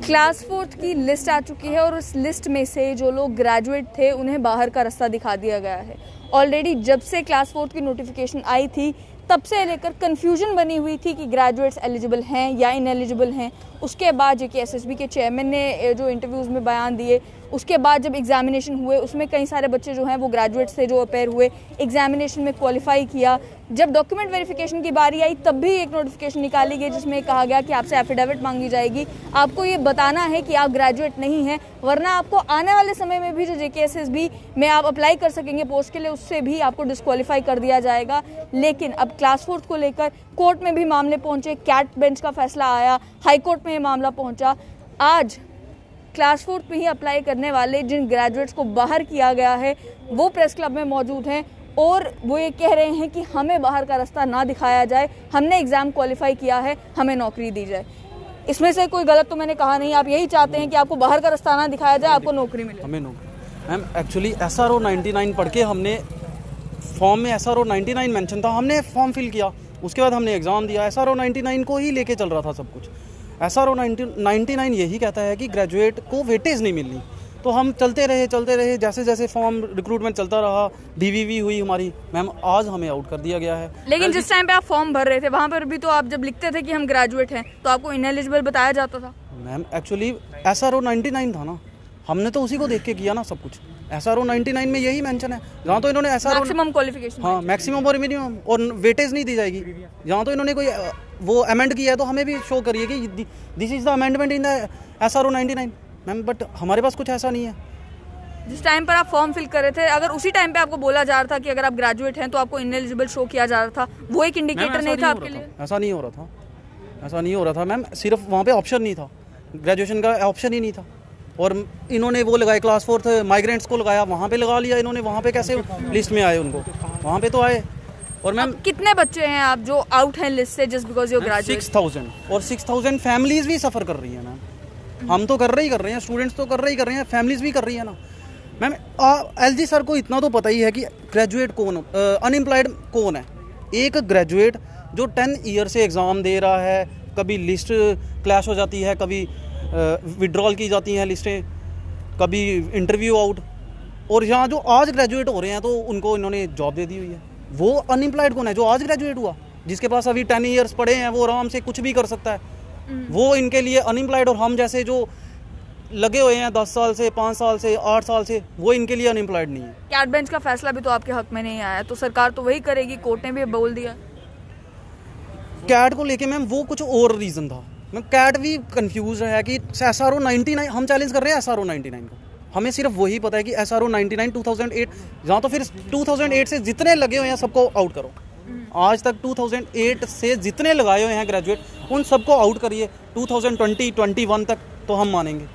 Class fourth की list आ चुकी है और उस लिस्ट में से जो लोग ग्रेजुएट थे उन्हें बाहर का रास्ता दिखा दिया गया है। ऑलरेडी जब से क्लास फोर्थ की नोटिफिकेशन आई थी तब से लेकर कन्फ्यूजन बनी हुई थी कि ग्रेजुएट्स एलिजिबल हैं या इनएलिजिबल हैं। उसके बाद जो कि एसएसबी के चेयरमैन ने जो इंटरव्यूज़ में बयान दिए, उसके बाद जब एग्जामिनेशन हुए उसमें कई सारे बच्चे जो हैं वो ग्रेजुएट्स थे जो अपेयर हुए, एग्जामिनेशन में क्वालिफाई किया। जब डॉक्यूमेंट वेरिफिकेशन की बारी आई तब भी एक नोटिफिकेशन निकाली गई जिसमें कहा गया कि आपसे एफिडेविट मांगी जाएगी, आपको ये बताना है कि आप ग्रेजुएट नहीं हैं, वरना आपको आने वाले समय में भी जो जेकेएसएसबी में आप अप्लाई कर सकेंगे पोस्ट के लिए उससे भी आपको डिस्क्वालीफाई कर दिया जाएगा। लेकिन अब क्लास फोर्थ को लेकर कोर्ट में भी मामले पहुंचे, कैट बेंच का फैसला आया, हाई कोर्ट में ये मामला पहुंचा। आज क्लास फोर्थ में ही अप्लाई करने वाले जिन ग्रेजुएट्स को बाहर किया गया है वो प्रेस क्लब में मौजूद हैं और वो ये कह रहे हैं कि हमें बाहर का रास्ता ना दिखाया जाए, हमने एग्ज़ाम क्वालिफाई किया है, हमें नौकरी दी जाए। इसमें से कोई गलत तो मैंने कहा नहीं, आप यही चाहते हैं कि आपको बाहर का रास्ता ना दिखाया जाए, आपको नौकरी मिले। हमें नौकरी मैम एक्चुअली SRO 99 पढ़ के हमने फॉर्म में SRO 99 मेंशन था, हमने फॉर्म फिल किया, उसके बाद हमने एग्ज़ाम दिया, SRO 99 को ही लेके चल रहा था सब कुछ। SRO 99 यही कहता है कि ग्रेजुएट को वेटेज नहीं मिलनी, तो हम चलते रहे जैसे जैसे फॉर्म रिक्रूटमेंट चलता रहा, DVV हुई हमारी मैम, आज हमें आउट कर दिया गया है। लेकिन जिस टाइम पे आप फॉर्म भर रहे थे वहाँ पर भी तो आप जब लिखते थे कि हम ग्रेजुएट हैं तो आपको इनएलिजिबल बताया जाता था। मैम एक्चुअली SRO 99 था ना, हमने तो उसी को देख के किया ना सब कुछ। SRO 99 में यही मेंशन है, जहाँ तो इन्होंने SRO मैक्सिमम क्वालिफिकेशन, हाँ मैक्सिमम और मिनिमम और वेटेज नहीं दी जाएगी। जहाँ तो इन्होंने कोई वो अमेंड किया है तो हमें भी शो करिए कि this is the amendment in the SRO 99 ma'am, but हमारे पास कुछ ऐसा नहीं है। जिस टाइम पर आप फॉर्म फिल कर रहे थे अगर उसी टाइम पे आपको बोला जा रहा था कि अगर आप ग्रेजुएट हैं तो आपको इनएलिजिबल शो किया जा रहा था, वो एक इंडिकेटर नहीं था आपके लिए? ऐसा नहीं हो रहा था मैम, सिर्फ वहाँ पे ऑप्शन नहीं था, ग्रेजुएशन का ऑप्शन ही नहीं था। और इन्होंने वो लगाए क्लास फोर्थ माइग्रेंट्स को लगाया, वहाँ पे लगा लिया इन्होंने, वहाँ पे कैसे लिस्ट में आए उनको, वहाँ पे तो आए। और मैम कितने बच्चे हैं आप जो आउट हैं लिस्ट से जस्ट बिकॉज यू ग्रेजुएट? 6000 और 6000 फैमिलीज भी सफ़र कर रही है मैम। हम तो कर रहे हैं, स्टूडेंट्स तो कर रहे हैं, फैमिलीज भी कर रही है ना मैम। LG सर को इतना तो पता ही है कि ग्रेजुएट कौन, अनएम्प्लॉयड कौन है। एक ग्रेजुएट जो 10 ईयर से एग्ज़ाम दे रहा है, कभी लिस्ट क्लैश हो जाती है, कभी विड्रॉल की जाती हैं लिस्टें, कभी इंटरव्यू आउट, और यहाँ जो आज ग्रेजुएट हो रहे हैं तो उनको इन्होंने जॉब दे दी हुई है। वो अनएम्प्लॉयड कौन है जो आज ग्रेजुएट हुआ, जिसके पास अभी 10 ईयर्स पड़े हैं, वो आराम से कुछ भी कर सकता है, वो इनके लिए अनएम्प्लॉयड। और हम जैसे जो लगे हुए हैं 10 साल से, 5 साल से, 8 साल से, वो इनके लिए अनएम्प्लॉयड नहीं है। कैट बेंच का फैसला भी तो आपके हक में नहीं आया, तो सरकार तो वही करेगी, कोर्ट ने भी बोल दिया। कैट को लेके मैम वो कुछ और रीज़न था मैम, कैट भी कंफ्यूज है कि SRO 99 हम चैलेंज कर रहे हैं SRO 99 को, हमें सिर्फ वही पता है कि SRO 99 2008, जहाँ तो फिर 2008 से जितने लगे हुए हैं सबको आउट करो। आज तक 2008 से जितने लगाए हुए हैं ग्रेजुएट उन सबको आउट करिए, 2020-21 तक तो हम मानेंगे।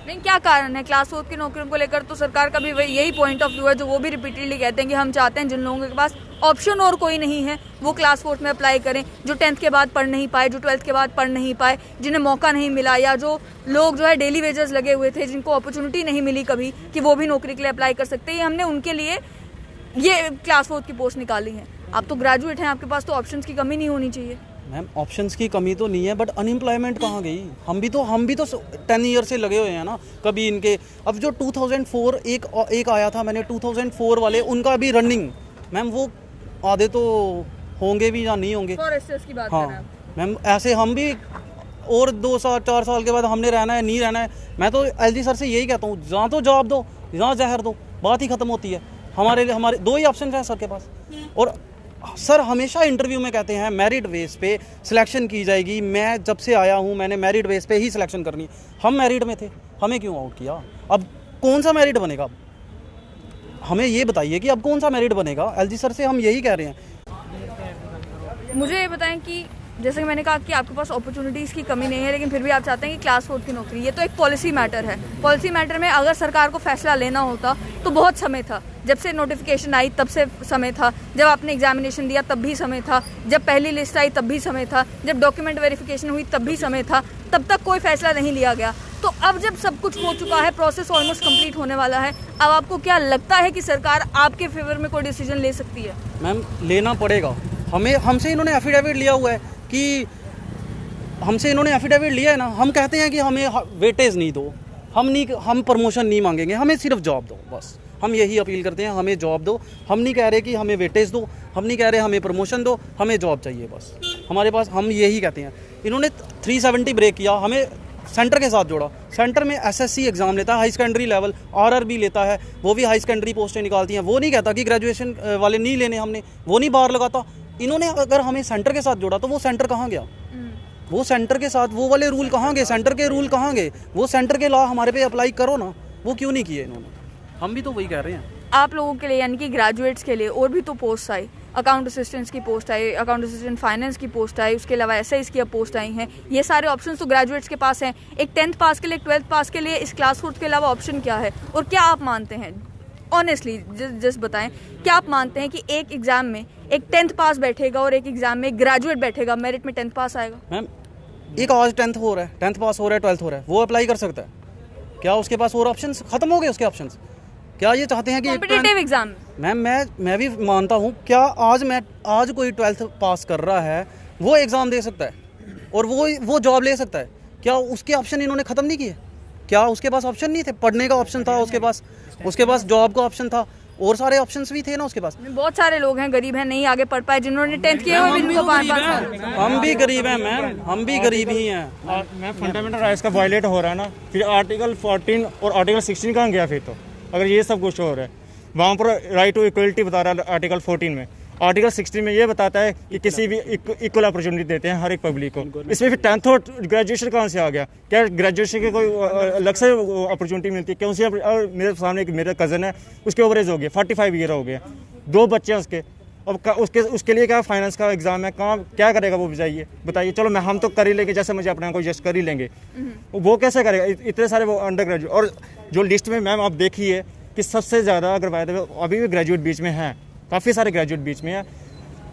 नहीं, क्या कारण है? क्लास फोर्थ की नौकरियों को लेकर तो सरकार का भी यही पॉइंट ऑफ व्यू है जो वो भी रिपीटेडली कहते हैं कि हम चाहते हैं जिन लोगों के पास ऑप्शन और कोई नहीं है वो क्लास फोर्थ में अप्लाई करें, जो 10th के बाद पढ़ नहीं पाए, जो 12th के बाद पढ़ नहीं पाए, जिन्हें मौका नहीं मिला, या जो लोग जो है डेली वेजेस लगे हुए थे जिनको अपॉर्चुनिटी नहीं मिली कभी कि वो भी नौकरी के लिए अप्लाई कर सकते हैं, हमने उनके लिए ये क्लास फोर्थ की पोस्ट निकाली है। आप तो ग्रेजुएट हैं, आपके पास तो ऑप्शंस की कमी नहीं होनी चाहिए। मैम ऑप्शंस की कमी तो नहीं है, बट अनएम्प्लॉयमेंट कहाँ गई? हम भी तो 10 ईयर से लगे हुए हैं ना। कभी इनके अब जो 2004 एक आया था, मैंने 2004 वाले उनका अभी रनिंग मैम, वो आधे तो होंगे भी या नहीं होंगे। की बात हाँ मैम, ऐसे हम भी और 2 साल 4 साल के बाद हमने रहना है नहीं रहना है। मैं तो LG सर से यही कहता हूँ, जहाँ तो जॉब दो, जहाँ जहर दो, बात ही खत्म होती है। हमारे 2 ही ऑप्शन हैं सर के पास, और सर हमेशा इंटरव्यू में कहते हैं मेरिट बेस पे सिलेक्शन की जाएगी। मैं जब से आया हूँ मैंने मेरिट बेस पे ही सिलेक्शन करनी है। हम मेरिट में थे, हमें क्यों आउट किया? अब कौन सा मेरिट बनेगा? अब हमें ये बताइए कि अब कौन सा मेरिट बनेगा? LG सर से हम यही कह रहे हैं। मुझे ये बताएं कि जैसे कि मैंने कहा कि आपके पास अपॉर्चुनिटीज़ की कमी नहीं है, लेकिन फिर भी आप चाहते हैं कि क्लास फोर्थ की नौकरी, ये तो एक पॉलिसी मैटर है। पॉलिसी मैटर में अगर सरकार को फैसला लेना होता तो बहुत समय था, जब से नोटिफिकेशन आई तब से समय था, जब आपने एग्जामिनेशन दिया तब भी समय था, जब पहली लिस्ट आई तब भी समय था, जब डॉक्यूमेंट वेरिफिकेशन हुई तब भी समय था, तब तक कोई फैसला नहीं लिया गया। तो अब जब सब कुछ हो चुका है, प्रोसेस ऑलमोस्ट कंप्लीट होने वाला है, अब आपको क्या लगता है कि सरकार आपके फेवर में कोई डिसीजन ले सकती है? मैम लेना पड़ेगा, हमसे इन्होंने एफिडेविट लिया हुआ है कि हमसे इन्होंने एफिडेविट लिया है ना, हम कहते हैं कि हमें वेटेज नहीं दो, हम प्रमोशन नहीं मांगेंगे, हमें सिर्फ जॉब दो, बस हम यही अपील करते हैं, हमें जॉब दो। हम नहीं कह रहे कि हमें वेटेज दो, हम नहीं कह रहे हमें प्रमोशन दो, हमें जॉब चाहिए बस हमारे पास, हम यही कहते हैं। इन्होंने 370 ब्रेक किया, हमें सेंटर के साथ जोड़ा। सेंटर में एसएससी एग्ज़ाम लेता है, हाई सेकेंडरी लेवल, आरआरबी लेता है, वो भी हाई सेकेंडरी पोस्टें निकालती हैं। वो नहीं कहता कि ग्रेजुएशन वाले नहीं लेने, हमने वो नहीं बाहर लगाता। इन्होंने अगर हमें सेंटर के साथ जोड़ा तो वो सेंटर कहाँ गया? वो सेंटर के साथ वो वाले रूल कहाँ गए? सेंटर के रूल कहाँ गए? वो सेंटर के लॉ हमारे पे अप्लाई करो ना, वो क्यों नहीं किए इन्होंने? हम भी तो वही कह रहे हैं। आप लोगों के लिए यानी कि ग्रेजुएट्स के लिए और भी तो पोस्ट आई, अकाउंट असिस्टेंट्स की पोस्ट आई, अकाउंट असिस्टेंट फाइनेंस की पोस्ट आई, उसके अलावा एसआईज की पोस्ट आई हैं। ये सारे ऑप्शंस तो ग्रेजुएट्स के पास हैं। एक 10th पास के लिए, 12th पास के लिए इस क्लास 4 के अलावा ऑप्शन क्या है? और क्या आप मानते हैं, ऑनेस्टली जस्ट बताएं, क्या आप मानते हैं कि एक एग्जाम में एक 10th पास बैठेगा और एक एग्जाम में ग्रेजुएट बैठेगा, मेरिट में 10th पास आएगा? मैम एक आज 10th हो रहा है, 10th पास हो रहा है, 12th हो रहा है, वो अप्लाई कर सकता है क्या? उसके पास और ऑप्शंस खत्म हो गए उसके ऑप्शंस? क्या ये चाहते हैं कि कॉम्पिटिटिव एग्जाम? मैम मैं भी मानता हूँ, क्या आज कोई 12th पास कर रहा है वो एग्ज़ाम दे सकता है और वो जॉब ले सकता है? क्या उसके ऑप्शन इन्होंने ख़त्म नहीं किए? क्या उसके पास ऑप्शन नहीं थे? पढ़ने का ऑप्शन था उसके पास जॉब का ऑप्शन था, और सारे ऑप्शंस भी थे ना उसके पास। बहुत सारे लोग हैं, गरीब हैं, नहीं आगे पढ़ पाए, जिन्होंने 10th किया वो भी इनको 5 साल। हम भी गरीब हैं मैम, हम भी गरीब ही हैं। मैं फंडामेंटल राइट्स का वायलेट हो रहा है ना, फिर आर्टिकल 14 और आर्टिकल 16 कहाँ गया? फिर तो अगर ये सब कुछ हो रहा है, वहाँ पर राइट टू इक्वलिटी बता रहा है आर्टिकल 14 में। आर्टिकल 16 में ये बताता है कि किसी भी इक्वल अपॉर्चुनिटी देते हैं हर एक पब्लिक को। इसमें फिर 10th और ग्रेजुएशन कहाँ से आ गया? क्या ग्रेजुएशन की कोई अलग से अपॉर्चुनिटी मिलती है? क्यों से? मेरे सामने एक मेरा कज़न है, उसके ओवरेज हो गया 45 ईयर हो गया, 2 बच्चे हैं उसके। अब उसके लिए क्या फाइनेंस का एग्जाम है, कहाँ क्या करेगा वो? बताइए। चलो हम तो कर ही लेंगे, जैसे मुझे अपने को जस्ट कर ही लेंगे, वो कैसे करेगा? इतने सारे वो अंडर ग्रेजुएट। और जो लिस्ट में मैम आप देखिए कि सबसे ज़्यादा अगर बात है अभी भी ग्रेजुएट बीच में हैं, काफ़ी सारे ग्रेजुएट बीच में हैं।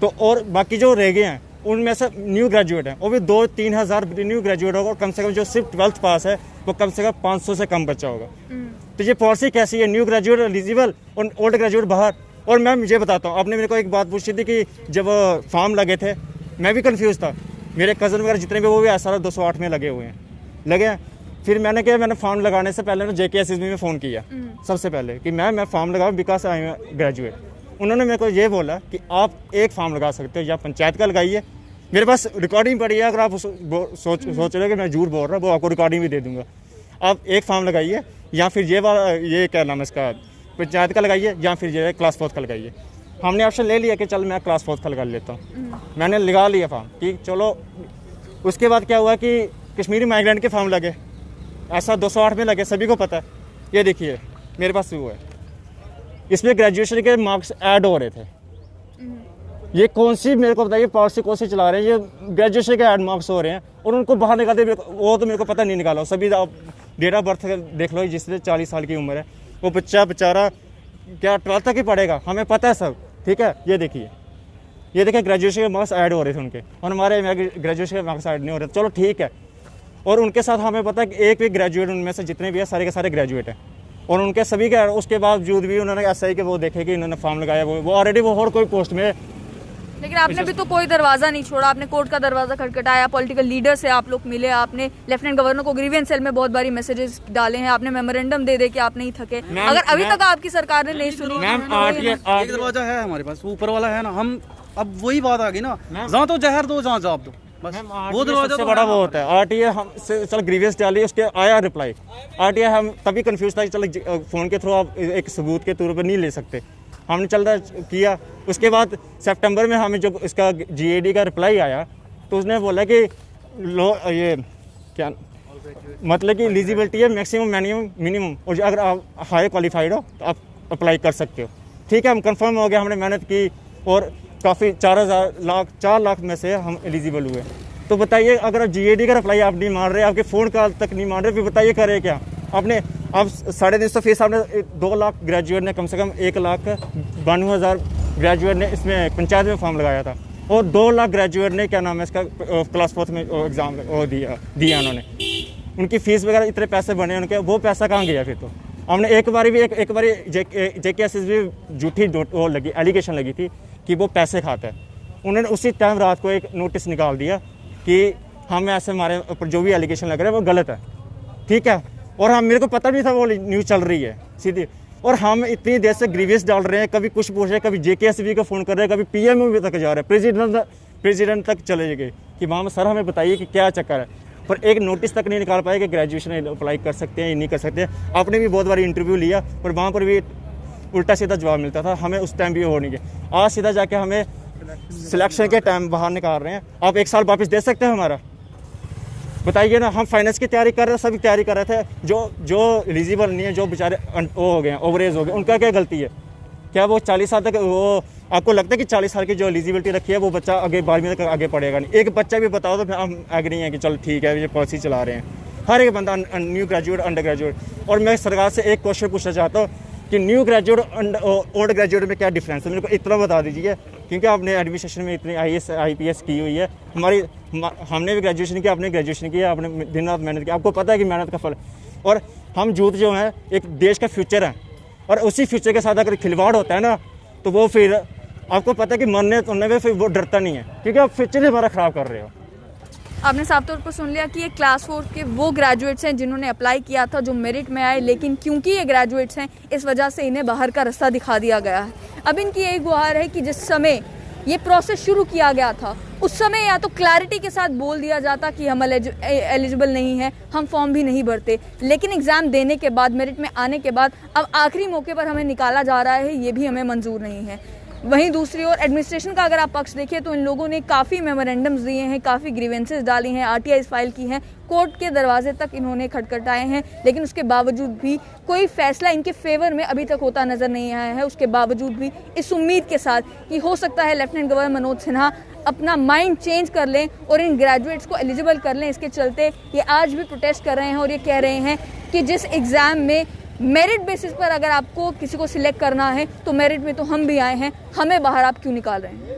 तो और बाकी जो रह गए हैं उनमें से न्यू ग्रेजुएट हैं, वो भी 2-3 हज़ार न्यू ग्रेजुएट होगा, और कम से कम जो सिर्फ 12th पास है वो कम से कम 500 से कम बच्चा होगा। तो ये पॉलिसी कैसी है? न्यू ग्रेजुएट एलिजिबल और ओल्ड ग्रेजुएट बाहर। और मैं मुझे बताता हूँ, आपने मेरे को एक बात पूछी थी कि जब फॉर्म लगे थे मैं भी कन्फ्यूज़ था, मेरे कज़न वगैरह जितने भी वो भी ऐसा 208 में लगे हैं। फिर मैंने फॉर्म लगाने से पहले ना JKSSB में फ़ोन किया सबसे पहले कि मैं फॉर्म लगाऊँ बिकॉज आई एम ग्रेजुएट। उन्होंने मेरे को ये बोला कि आप एक फॉर्म लगा सकते हो, या पंचायत का लगाइए, मेरे पास रिकॉर्डिंग पड़ी है, अगर आप सोच रहे हो कि मैं झूठ बोल रहा हूँ, वो आपको रिकॉर्डिंग भी दे दूंगा। आप एक फॉर्म लगाइए, या फिर ये क्या नाम है इसका, पंचायत का लगाइए, या फिर ये क्लास 4 का लगाइए। हमने ऑप्शन ले लिया कि चल मैं क्लास 4 का लगा लेता हूँ। मैंने लगा लिया फॉर्म कि चलो। उसके बाद क्या हुआ कि कश्मीरी माइग्रेंट के फॉर्म लगे, ऐसा 208 में लगे, सभी को पता है। ये देखिए मेरे पास वो है, इसमें ग्रेजुएशन के मार्क्स ऐड हो रहे थे। ये कौन सी, मेरे को बताइए, पॉलिसी कौन सी चला रहे हैं? ये ग्रेजुएशन के ऐड मार्क्स हो रहे हैं और उनको बाहर निकालते, वो तो मेरे को पता नहीं निकाला। सभी आप डेट ऑफ बर्थ देख लो, जिससे 40 साल की उम्र है, वो बच्चा बेचारा क्या 12th तक ही पढ़ेगा, हमें पता है सब, ठीक है। ये देखिए ग्रेजुएशन के मार्क्स ऐड हो रहे थे उनके, और हमारे ग्रेजुएशन के मार्क्स ऐड नहीं हो रहे। चलो ठीक है। और उनके साथ हमें पता है कि एक भी ग्रेजुएट उनमें से जितने भी है सारे के सारे ग्रेजुएट हैं, और उनके सभी के उसके बावजूद भी उन्होंने ऐसा ही कि वो देखे कि इन्होंने फॉर्म लगाया, वो ऑलरेडी वो और कोई पोस्ट में। लेकिन आपने भी तो कोई दरवाजा नहीं छोड़ा, आपने कोर्ट का दरवाजा खटखटाया, पॉलिटिकल लीडर से आप लोग मिले, आपने लेफ्टिनेंट गवर्नर को ग्रीवेंस सेल में बहुत बारी मैसेजेस डाले हैं, आपने मेमोरेंडम दे कि आप नहीं थके। अगर अभी तक आपकी सरकार ने नहीं सुनी, एक दरवाजा है हमारे पास, ऊपर वाला है ना। हम अब वही बात आ गई ना, जहाँ तो जहर दो, जहाँ जाप दो, बस वो दरवाजा तो बड़ा वो होता है। आरटीए हम चल ग्रीवेंस डाली, उसके आया रिप्लाई। आरटीए हम तभी कंफ्यूज था कि चल फोन के थ्रू आप एक सबूत के तौर पर नहीं ले सकते, हमने चल रहा किया। उसके बाद सितंबर में हमें जब इसका GAD का रिप्लाई आया, तो उसने बोला कि ये क्या मतलब कि एलिजिबिलिटी है मैक्सिमम मिनिमम, और अगर आप हाई क्वालिफाइड हो तो आप अप्लाई कर सकते हो। ठीक है, हम कंफर्म हो गया, हमने मेहनत की और काफ़ी 4 लाख में से हम एलिजिबल हुए। तो बताइए, अगर आप GAD का अप्लाई आप नहीं मान रहे, आपके फ़ोन कॉल तक नहीं मान रहे, फिर बताइए करें क्या? आपने अब 350 फीस, आपने 2 लाख ग्रेजुएट ने, कम से कम 1,92,000 ग्रेजुएट ने इसमें पंचायत में फॉर्म लगाया था, और 2 लाख ग्रेजुएट ने क्या नाम है इसका क्लास 4 में एग्ज़ाम दिया उन्होंने। उनकी फ़ीस वगैरह इतने पैसे बने उनके, वो पैसा कहाँ गया? फिर तो हमने एक बारी JKSSB झूठी वो लगी, एलिगेशन लगी थी कि वो पैसे खाता है। उन्होंने उसी टाइम रात को एक नोटिस निकाल दिया कि हम ऐसे हमारे ऊपर जो भी एलिगेशन लग रहा है वो गलत है, ठीक है। और हम मेरे को पता भी था वो न्यूज़ चल रही है सीधी, और हम इतनी देर से ग्रीवियस डाल रहे हैं, कभी कुछ पूछ रहे हैं, कभी JKSB को फ़ोन कर रहे हैं, कभी PMO तक जा रहे हैं, प्रेसिडेंट तक चले गए कि वहाँ सर हमें बताइए कि क्या चक्कर है, पर एक नोटिस तक नहीं निकाल पाए कि ग्रेजुएशन अप्लाई कर सकते हैं या नहीं कर सकते हैं। आपने भी बहुत बार इंटरव्यू लिया, पर वहाँ पर भी उल्टा सीधा जवाब मिलता था, हमें उस टाइम भी हो नहीं गया। आज सीधा जाके हमें सिलेक्शन के टाइम बाहर निकाल रहे हैं। आप 1 साल वापस दे सकते हैं हमारा, बताइए ना। हम फाइनेंस की तैयारी कर रहे हैं, सभी तैयारी कर रहे थे, जो एलिजिबल नहीं है, जो बेचारे वो हो गए हैं, ओवरेज हो गए, उनका क्या गलती है? क्या वो 40 साल तक, वो आपको लगता है कि 40 साल की जो एलिजिबिलिटी रखी है वो बच्चा आगे 12वीं तक आगे पढ़ेगा नहीं? एक बच्चा भी बताओ तो फिर हम एग्री हैं कि चलो ठीक है, ये पॉलिसी चला रहे हैं। हर एक बंदा न्यू ग्रेजुएट, अंडर ग्रेजुएट। और मैं सरकार से एक क्वेश्चन पूछना चाहता हूँ कि न्यू ग्रेजुएट ओल्ड ग्रेजुएट में क्या डिफरेंस है, मेरे को इतना बता दीजिए, क्योंकि आपने एडमिनिस्ट्रेशन में इतनी IAS IPS की हुई है। हमने भी ग्रेजुएशन किया, आपने ग्रेजुएशन किया, आपने दिन रात मेहनत की, आपको पता है कि मेहनत का फल। और हम यूथ जो हैं एक देश का फ्यूचर है, और उसी फ्यूचर के साथ अगर खिलवाड़ होता है ना, तो वो फिर आपको पता है कि मरने तुमने में फिर वो डरता नहीं है, क्योंकि आप फ्यूचर ही हमारा ख़राब कर रहे हो। आपने साफ तौर पर सुन लिया कि ये क्लास 4 के वो ग्रेजुएट्स हैं जिन्होंने अप्लाई किया था, जो मेरिट में आए, लेकिन क्योंकि ये ग्रेजुएट्स हैं इस वजह से इन्हें बाहर का रास्ता दिखा दिया गया है। अब इनकी यही गुहार है कि जिस समय ये प्रोसेस शुरू किया गया था उस समय या तो क्लैरिटी के साथ बोल दिया जाता कि हम एलिजिबल नहीं है, हम फॉर्म भी नहीं भरते, लेकिन एग्ज़ाम देने के बाद, मेरिट में आने के बाद अब आखिरी मौके पर हमें निकाला जा रहा है, ये भी हमें मंजूर नहीं है। वहीं दूसरी ओर एडमिनिस्ट्रेशन का अगर आप पक्ष देखिए तो इन लोगों ने काफ़ी मेमोरेंडम्स दिए हैं, काफ़ी ग्रीवेंसेस डाली हैं, RTIs फाइल की हैं, कोर्ट के दरवाजे तक इन्होंने खटखटाए हैं, लेकिन उसके बावजूद भी कोई फैसला इनके फेवर में अभी तक होता नज़र नहीं आया है। उसके बावजूद भी इस उम्मीद के साथ कि हो सकता है लेफ्टिनेंट गवर्नर मनोज सिन्हा अपना माइंड चेंज कर लें और इन ग्रेजुएट्स को एलिजिबल कर लें, इसके चलते ये आज भी प्रोटेस्ट कर रहे हैं और ये कह रहे हैं कि जिस एग्ज़ाम में मेरिट बेसिस पर अगर आपको किसी को सिलेक्ट करना है तो मेरिट में तो हम भी आए हैं, हमें बाहर आप क्यों निकाल रहे हैं।